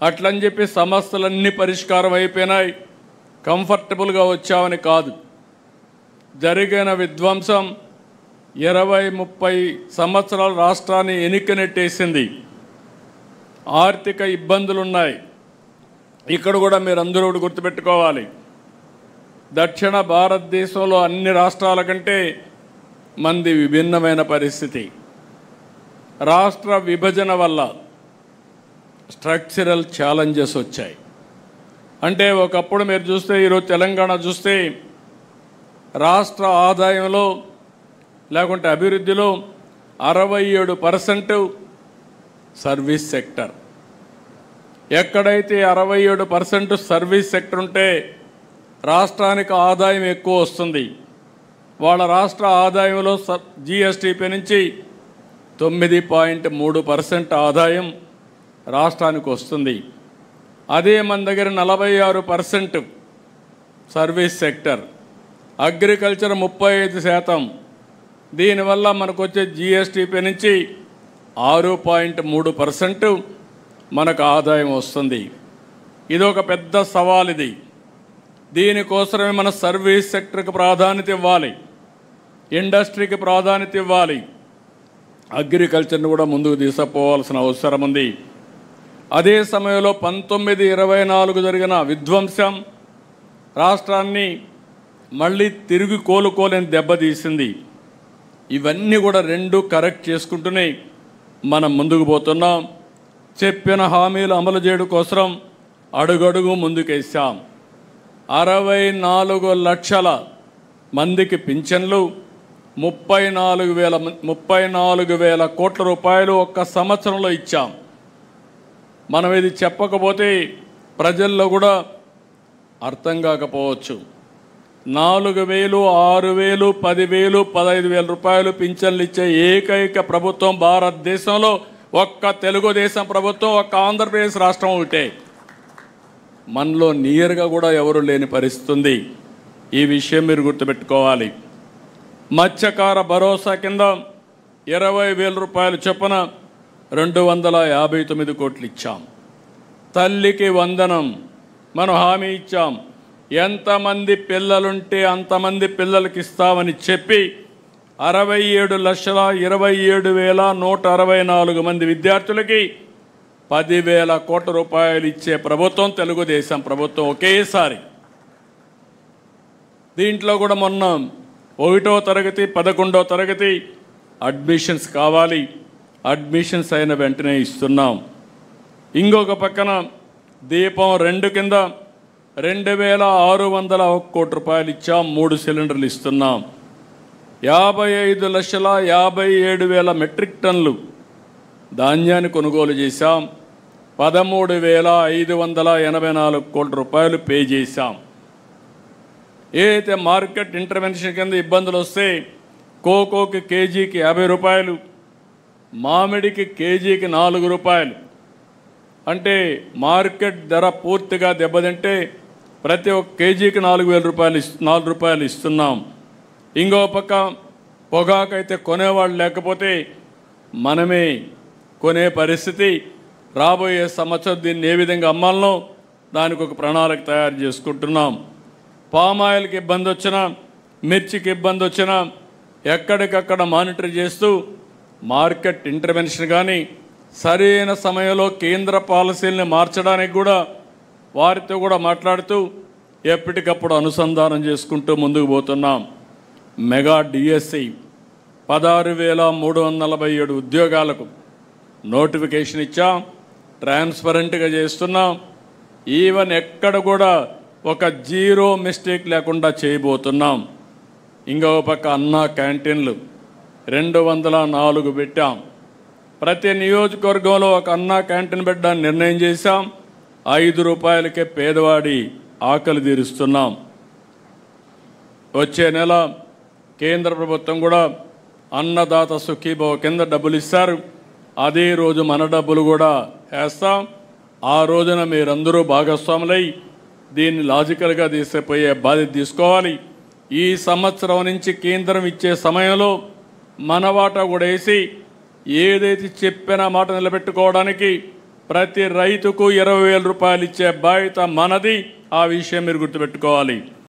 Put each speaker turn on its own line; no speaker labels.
అట్లని చెప్పి సమస్యలన్నీ పరిష్కారం అయిపోయినాయి, కంఫర్టబుల్గా వచ్చామని కాదు. జరిగిన విధ్వంసం 20-30 సంవత్సరాల రాష్ట్రాన్ని ఎనికనెట్టేసింది. ఆర్థిక ఇబ్బందులున్నాయి. ఇక్కడ కూడా మీరందరూ కూడా గుర్తుపెట్టుకోవాలి, దక్షిణ భారతదేశంలో అన్ని రాష్ట్రాల కంటే మంది విభిన్నమైన పరిస్థితి. రాష్ట్ర విభజన వల్ల స్ట్రక్చరల్ ఛాలెంజెస్ వచ్చాయి. అంటే ఒకప్పుడు మీరు చూస్తే, ఈరోజు తెలంగాణ చూస్తే రాష్ట్ర ఆదాయంలో లేకుంటే అభివృద్ధిలో 67% సర్వీస్ సెక్టర్. ఎక్కడైతే 67% సర్వీస్ సెక్టర్ ఉంటే రాష్ట్రానికి ఆదాయం ఎక్కువ వస్తుంది. వాళ్ళ రాష్ట్ర ఆదాయంలో జిఎస్టిపి నుంచి 9.3% ఆదాయం రాష్ట్రానికి వస్తుంది. అదే మన దగ్గర 46% సర్వీస్ సెక్టర్, అగ్రికల్చర్ 35%. దీనివల్ల మనకు వచ్చే జిఎస్టిపి నుంచి 6.3% మనకు ఆదాయం వస్తుంది. ఇది ఒక పెద్ద సవాల్. దీనికోసమే మన సర్వీస్ సెక్టర్కి ప్రాధాన్యత ఇవ్వాలి, ఇండస్ట్రీకి ప్రాధాన్యత ఇవ్వాలి, అగ్రికల్చర్ని కూడా ముందుకు తీసుకుపోవాల్సిన అవసరం ఉంది. అదే సమయంలో 1924 జరిగిన విధ్వంసం రాష్ట్రాన్ని మళ్ళీ తిరిగి కోలుకోలేని దెబ్బతీసింది. ఇవన్నీ కూడా రెండు కరెక్ట్ చేసుకుంటూనే మనం ముందుకు పోతున్నాం. చెప్పిన హామీలు అమలు చేయడం కోసం అడుగడుగు ముందుకేసాం. 64 లక్షల మందికి పింఛన్లు, 34 వేల కోట్ల రూపాయలు ఒక్క సంవత్సరంలో ఇచ్చాం. మనం ఇది చెప్పకపోతే ప్రజల్లో కూడా అర్థం కాకపోవచ్చు. 4,000, 6,000, 10,000, 15,000 రూపాయలు పింఛన్లు ఇచ్చే ఏకైక ప్రభుత్వం భారతదేశంలో ఒక్క తెలుగుదేశం ప్రభుత్వం, ఒక్క ఆంధ్రప్రదేశ్ రాష్ట్రం ఒకటే. మనలో నియర్గా కూడా ఎవరు లేని పరిస్థితి ఉంది. ఈ విషయం మీరు గుర్తుపెట్టుకోవాలి. మత్స్యకార భరోసా కింద 20,000 రూపాయలు చొప్పున 259 కోట్లు ఇచ్చాం. తల్లికి వందనం మనం హామీ ఇచ్చాం. ఎంతమంది పిల్లలుంటే అంతమంది పిల్లలకి ఇస్తామని చెప్పి 67,27,164 మంది విద్యార్థులకి 10,000 కోట్ల రూపాయలు ఇచ్చే ప్రభుత్వం తెలుగుదేశం ప్రభుత్వం ఒకేసారి. దీంట్లో కూడా మొన్న 1వ తరగతి 11వ తరగతి అడ్మిషన్స్ కావాలి, అడ్మిషన్స్ అయిన వెంటనే ఇస్తున్నాం. ఇంకొక పక్కన దీపం 2 కింద 2,601 కోట్ల రూపాయలు ఇచ్చాం. 3 సిలిండర్లు ఇస్తున్నాం. 55,57,000 మెట్రిక్ టన్నులు ధాన్యాన్ని కొనుగోలు చేశాం. 13,584 కోట్ల రూపాయలు పే చేశాం. ఏదైతే మార్కెట్ ఇంటర్వెన్షన్ కింద ఇబ్బందులు వస్తే కోకోకి కేజీకి 50 రూపాయలు, మామిడికి కేజీకి 4 రూపాయలు, అంటే మార్కెట్ ధర పూర్తిగా దెబ్బతింటే ప్రతి ఒక్క కేజీకి 4 రూపాయలు ఇస్తున్నాం. ఇంకో పక్క పొగాకైతే కొనేవాళ్ళు లేకపోతే మనమే కొనే పరిస్థితి. రాబోయే సంవత్సరం దీన్ని ఏ విధంగా అమ్మాలనో దానికి ఒక ప్రణాళిక తయారు చేసుకుంటున్నాం. పామాయిల్కి ఇబ్బంది వచ్చినా, మిర్చికి ఇబ్బంది వచ్చినా ఎక్కడికక్కడ మానిటర్ చేస్తూ మార్కెట్ ఇంటర్వెన్షన్ కానీ సరైన సమయంలో కేంద్ర పాలసీల్ని మార్చడానికి కూడా వారితో కూడా మాట్లాడుతూ ఎప్పటికప్పుడు అనుసంధానం చేసుకుంటూ ముందుకు పోతున్నాం. మెగా డిఎస్సి 16,347 ఉద్యోగాలకు నోటిఫికేషన్ ఇచ్చాం. ట్రాన్స్పరెంట్గా చేస్తున్నాం. ఈవెన్ ఎక్కడ కూడా ఒక జీరో మిస్టేక్ లేకుండా చేయబోతున్నాం. ఇంకో పక్క అన్నా క్యాంటీన్లు 204 పెట్టాం. ప్రతి నియోజకవర్గంలో ఒక అన్నా క్యాంటీన్ పెట్టడానికి నిర్ణయం చేశాం. 5 రూపాయలకే పేదవాడి ఆకలి తీరుస్తున్నాం. వచ్చే నెల కేంద్ర ప్రభుత్వం కూడా అన్నదాత సుఖీభవ కింద డబ్బులు ఇస్తారు. అదే రోజు మన డబ్బులు కూడా వేస్తాం. ఆ రోజున మీరందరూ భాగస్వాములై దీన్ని లాజికల్గా తీసుకుపోయే బాధ్యత తీసుకోవాలి. ఈ సంవత్సరం నుంచి కేంద్రం ఇచ్చే సమయంలో మన వాటా కూడా వేసి ఏదైతే చెప్పిన మాట నిలబెట్టుకోవడానికి ప్రతి రైతుకు 20,000 రూపాయలు ఇచ్చే బాధ్యత మనది. ఆ విషయం మీరు గుర్తుపెట్టుకోవాలి.